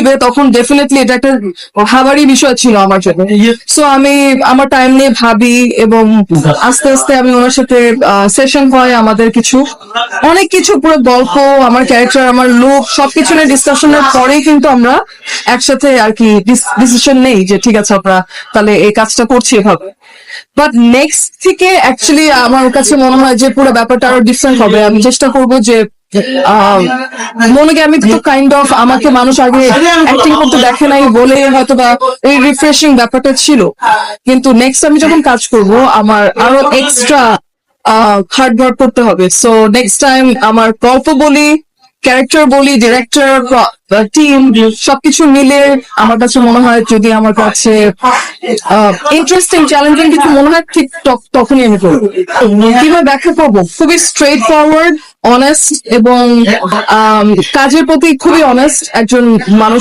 দিবে তখন ডেফিনেটলি এটা একটা ভাবারই বিষয় ছিল আমার জন্য। সো আমি আমার টাইম নিয়ে ভাবি এবং আস্তে আস্তে আমি ওনার সাথে সেশন হয়, আমাদের অনেক কিছু পুরো গল্প, আমার ক্যারেক্টার, আমার লুক সবকিছু নিয়ে ডিসকাশনের পরেই কিন্তু আমরা একসাথে আর কি ডিসিশন নেই যে ঠিক আছে আমরা তাহলে এই কাজটা করছি এভাবে। বাট নেক্সট থেকে অ্যাকচুয়ালি আমার কাছে মনে হয় যে পুরো ব্যাপারটা আরো ডিফারেন্ট হবে। আমি চেষ্টা করবো যে মনে আমি তো কাইন্ড অফ আমাকে মানুষ আগে অ্যাক্টিং করতে দেখে নাই বলে হয়তো বা এই রিফ্রেশিং ব্যাপারটা ছিল, কিন্তু নেক্সট আমি যখন কাজ করব আমার আরো এক্সট্রা হার্ড ওয়ার্ক করতে হবে। সো নেক্সট টাইম আমার গল্প বলি, ক্যারেক্টার বলি, ডিরেক্টর, টিম সবকিছু মিলে আমার কাছে মনে হয় যদি আমার কাছে ইন্টারেস্টিং চ্যালেঞ্জিং কিছু মনে হয় ঠিক তখনই আমি করবো। কিভাবে ব্যাখ্যা করবো? খুবই স্ট্রেট ফরওয়ার্ড, অনেস্ট এবং কাজের প্রতি খুবই অনেস্ট একজন মানুষ।